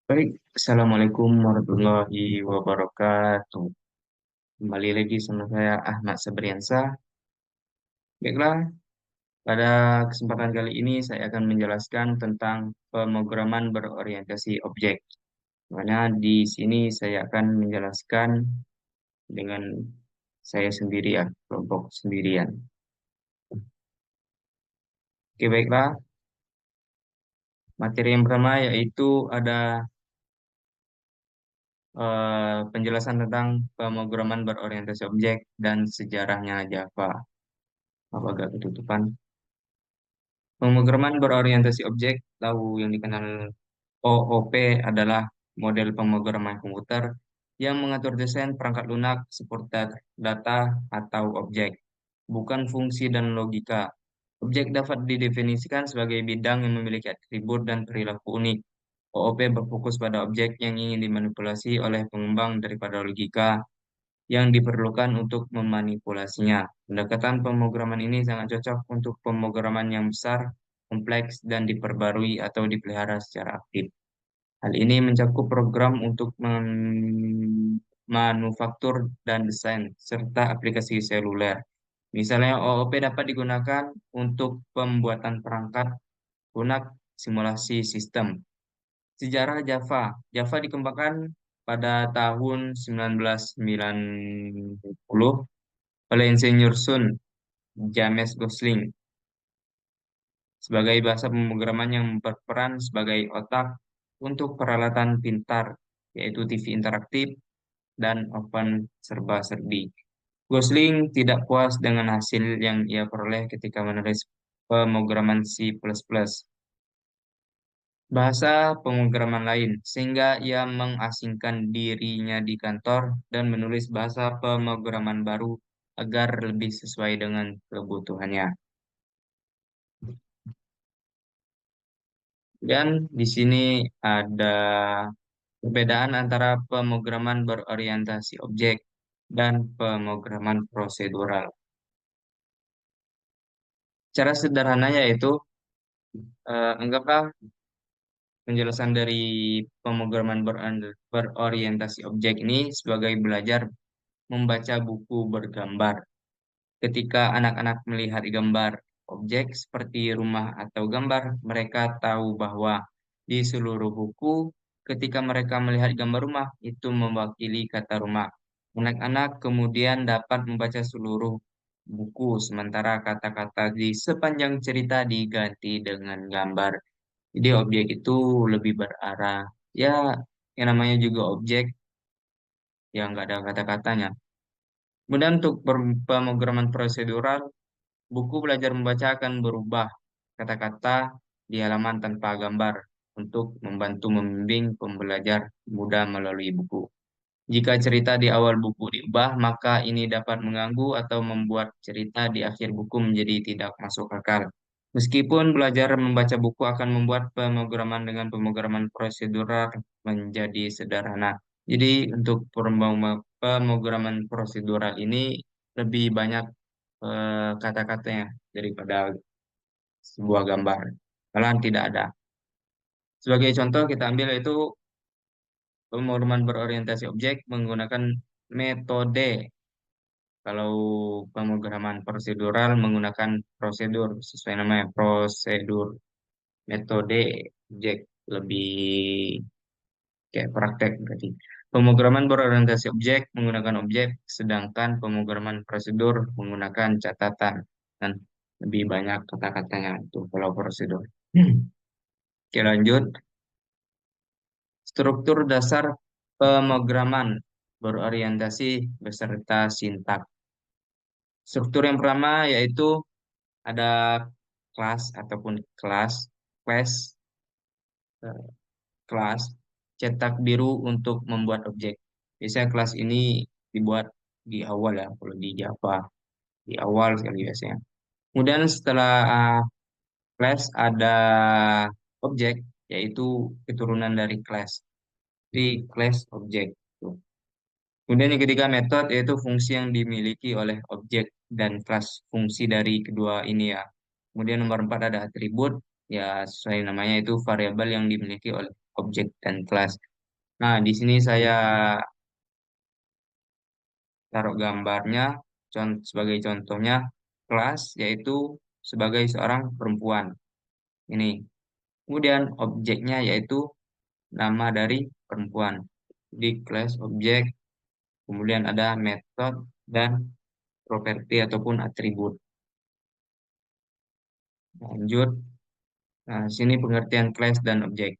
Baik, Assalamualaikum warahmatullahi wabarakatuh. Kembali lagi sama saya Ahmad Sabriansa. Baiklah, pada kesempatan kali ini saya akan menjelaskan tentang pemrograman berorientasi objek. Mana di sini saya akan menjelaskan dengan saya sendiri ya, kelompok sendirian. Oke, baiklah. Materi yang pertama yaitu ada penjelasan tentang pemrograman berorientasi objek dan sejarahnya Java. Apakah ketutupan? Pemrograman berorientasi objek, tahu yang dikenal OOP, adalah model pemrograman komputer yang mengatur desain perangkat lunak seperti data atau objek, bukan fungsi dan logika. Objek dapat didefinisikan sebagai bidang yang memiliki atribut dan perilaku unik. OOP berfokus pada objek yang ingin dimanipulasi oleh pengembang daripada logika yang diperlukan untuk memanipulasinya. Pendekatan pemrograman ini sangat cocok untuk pemrograman yang besar, kompleks, dan diperbarui atau dipelihara secara aktif. Hal ini mencakup program untuk manufaktur dan desain, serta aplikasi seluler. Misalnya, OOP dapat digunakan untuk pembuatan perangkat lunak simulasi sistem. Sejarah Java. Java dikembangkan pada tahun 1990 oleh Insinyur Sun James Gosling sebagai bahasa pemrograman yang berperan sebagai otak untuk peralatan pintar, yaitu TV interaktif dan oven serba-serbi. Gosling tidak puas dengan hasil yang ia peroleh ketika menulis pemrograman C++, bahasa pemrograman lain, sehingga ia mengasingkan dirinya di kantor dan menulis bahasa pemrograman baru agar lebih sesuai dengan kebutuhannya. Dan di sini ada perbedaan antara pemrograman berorientasi objek dan pemrograman prosedural. Cara sederhananya yaitu anggaplah penjelasan dari pemrograman berorientasi objek ini sebagai belajar membaca buku bergambar. Ketika anak-anak melihat gambar objek seperti rumah atau gambar, mereka tahu bahwa di seluruh buku, ketika mereka melihat gambar rumah, itu mewakili kata rumah. Anak-anak kemudian dapat membaca seluruh buku, sementara kata-kata di sepanjang cerita diganti dengan gambar. Jadi objek itu lebih berarah. Ya, yang namanya juga objek yang nggak ada kata-katanya. Kemudian untuk pemrograman prosedural, buku belajar membaca akan berubah kata-kata di halaman tanpa gambar untuk membantu membimbing pembelajar mudah melalui buku. Jika cerita di awal buku diubah, maka ini dapat mengganggu atau membuat cerita di akhir buku menjadi tidak masuk akal. Meskipun belajar membaca buku akan membuat pemrograman dengan pemrograman prosedural menjadi sederhana. Jadi untuk pemrograman prosedural ini lebih banyak kata-katanya daripada sebuah gambar. Malahan tidak ada. Sebagai contoh kita ambil yaitu pemrograman berorientasi objek menggunakan metode. Kalau pemrograman prosedural menggunakan prosedur sesuai namanya prosedur. Metode objek lebih kayak praktek berarti. Pemrograman berorientasi objek menggunakan objek, sedangkan pemrograman prosedur menggunakan catatan dan lebih banyak kata-katanya itu kalau prosedur. Oke, lanjut. Struktur dasar pemrograman berorientasi beserta sintak. Struktur yang pertama yaitu ada kelas ataupun kelas, class, eh, kelas, cetak biru untuk membuat objek. Biasanya kelas ini dibuat di awal ya, kalau di Java di awal sekali biasanya. Kemudian setelah class ada objek, yaitu keturunan dari class. Di class objek. Tuh. Kemudian yang ketiga metode yaitu fungsi yang dimiliki oleh objek dan kelas fungsi dari kedua ini ya. Kemudian nomor 4 ada atribut, ya sesuai namanya itu variabel yang dimiliki oleh objek dan kelas. Nah, di sini saya taruh gambarnya sebagai contohnya kelas yaitu sebagai seorang perempuan. Ini. Kemudian objeknya yaitu nama dari perempuan. Di kelas objek, kemudian ada metode dan properti ataupun atribut. Lanjut, nah, sini pengertian kelas dan objek.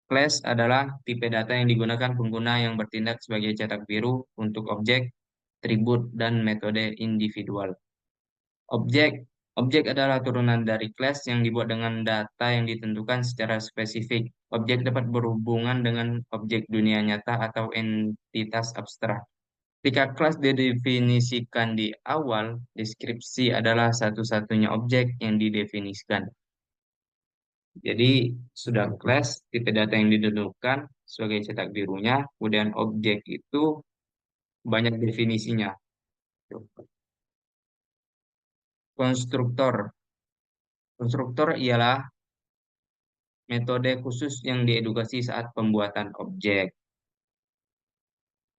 Kelas adalah tipe data yang digunakan pengguna yang bertindak sebagai cetak biru untuk objek, atribut, dan metode individual. Objek. Objek adalah turunan dari kelas yang dibuat dengan data yang ditentukan secara spesifik. Objek dapat berhubungan dengan objek dunia nyata atau entitas abstrak. Ketika kelas didefinisikan di awal, deskripsi adalah satu-satunya objek yang didefinisikan. Jadi sudah kelas tipe data yang ditentukan sebagai cetak birunya, kemudian objek itu banyak definisinya. Konstruktor. Konstruktor ialah metode khusus yang diedukasi saat pembuatan objek.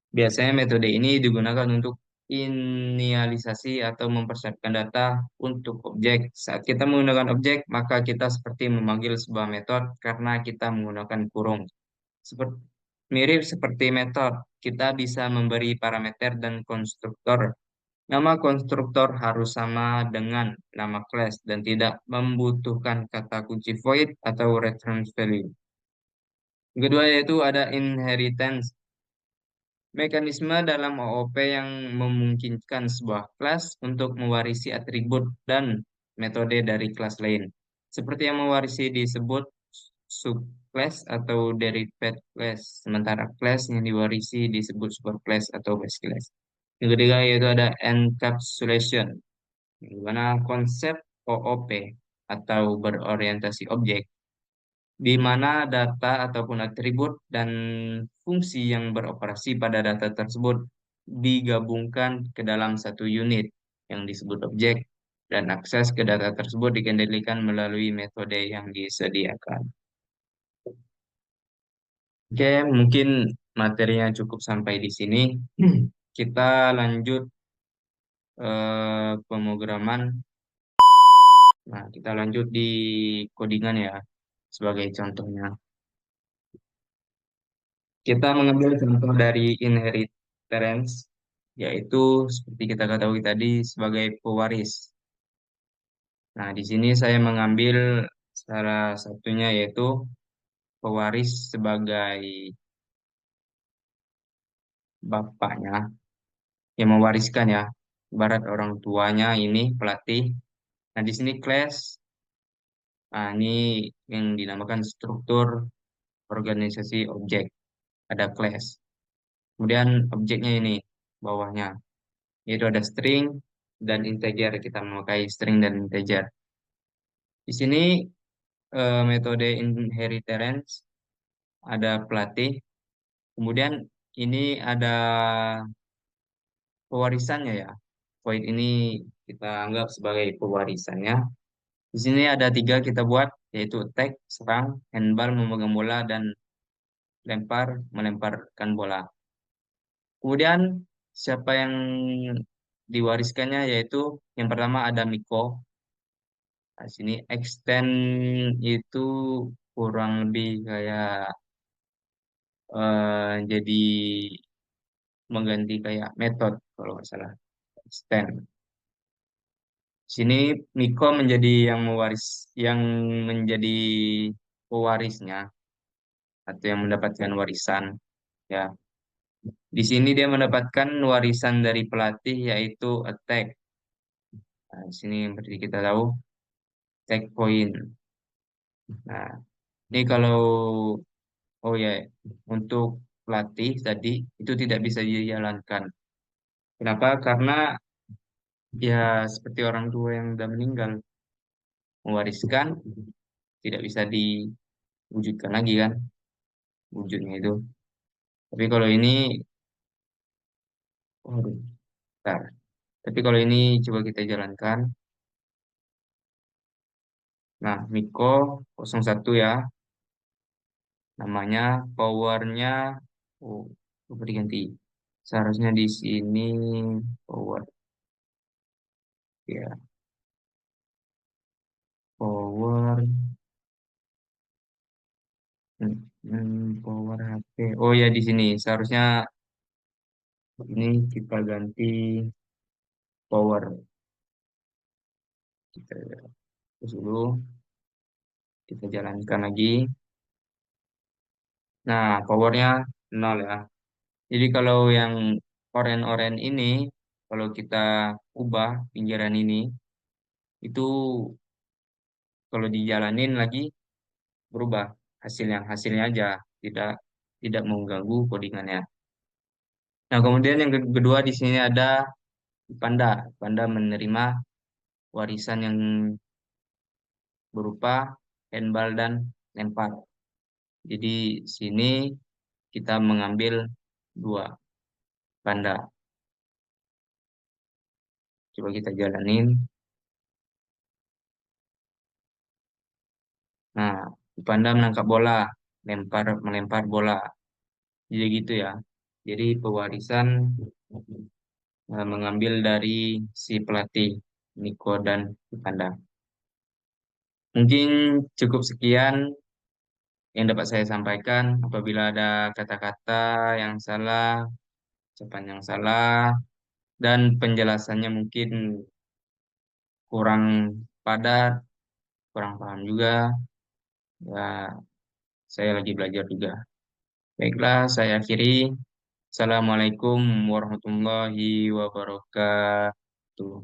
Biasanya metode ini digunakan untuk inialisasi atau mempersiapkan data untuk objek. Saat kita menggunakan objek, maka kita seperti memanggil sebuah metode karena kita menggunakan kurung. Seperti, mirip seperti metode, kita bisa memberi parameter dan konstruktor. Nama konstruktor harus sama dengan nama kelas dan tidak membutuhkan kata kunci void atau reference value. Yang kedua yaitu ada inheritance. Mekanisme dalam OOP yang memungkinkan sebuah kelas untuk mewarisi atribut dan metode dari kelas lain. Seperti yang mewarisi disebut subclass atau derived class, sementara kelas yang diwarisi disebut superclass atau base class. Yang ketiga yaitu ada encapsulation, di mana konsep OOP atau berorientasi objek di mana data ataupun atribut dan fungsi yang beroperasi pada data tersebut digabungkan ke dalam satu unit yang disebut objek dan akses ke data tersebut dikendalikan melalui metode yang disediakan. Oke, mungkin materinya cukup sampai di sini. Kita lanjut pemrograman. Nah, kita lanjut di codingan ya sebagai contohnya. Kita mengambil contoh dari inheritance, yaitu seperti kita ketahui tadi sebagai pewaris. Nah, di sini saya mengambil salah satunya yaitu pewaris sebagai bapaknya yang mewariskan ya, ibarat orang tuanya ini pelatih. Nah, di sini class, nah ini yang dinamakan struktur organisasi objek, ada class. Kemudian objeknya ini bawahnya, yaitu ada string dan integer. Kita memakai string dan integer. Di sini metode inheritance ada pelatih. Kemudian ini ada pewarisannya ya. Void ini kita anggap sebagai pewarisannya. Di sini ada tiga kita buat, yaitu attack, serang, handball, memegang bola, dan lempar, melemparkan bola. Kemudian siapa yang diwariskannya yaitu yang pertama ada Miko. Nah, sini extend itu kurang lebih kayak jadi mengganti kayak metode kalau nggak salah. Extend. Sini Miko menjadi yang menjadi pewarisnya atau yang mendapatkan warisan ya. Di sini dia mendapatkan warisan dari pelatih yaitu attack. Nah, di sini yang seperti kita tahu attack point. Nah, ini kalau oh ya, untuk pelatih tadi itu tidak bisa dijalankan. Kenapa? Karena ya seperti orang tua yang sudah meninggal, mewariskan tidak bisa diwujudkan lagi kan wujudnya itu. Tapi kalau ini, waduh, bentar. Tapi kalau ini coba kita jalankan. Nah, Miko 01 ya, namanya powernya, oh, lupa diganti. Seharusnya di sini power, ya, power, power HP. Oh ya di sini seharusnya ini kita ganti power. Kita terus dulu kita jalankan lagi. Nah, powernya nol ya. Jadi kalau yang oren-oren ini, kalau kita ubah pinggiran ini, itu kalau dijalanin lagi berubah hasilnya aja, tidak tidak mengganggu codingannya. Nah, kemudian yang kedua di sini ada Panda. Panda menerima warisan yang berupa handball dan lempar. Jadi sini kita mengambil dua Panda. Coba kita jalanin. Nah, Panda menangkap bola, melempar bola. Jadi gitu ya. Jadi pewarisan mengambil dari si pelatih Niko dan Panda. Mungkin cukup sekian yang dapat saya sampaikan. Apabila ada kata-kata yang salah, ucapan yang salah, dan penjelasannya mungkin kurang padat, kurang paham juga, ya saya lagi belajar juga. Baiklah, saya akhiri. Assalamualaikum warahmatullahi wabarakatuh.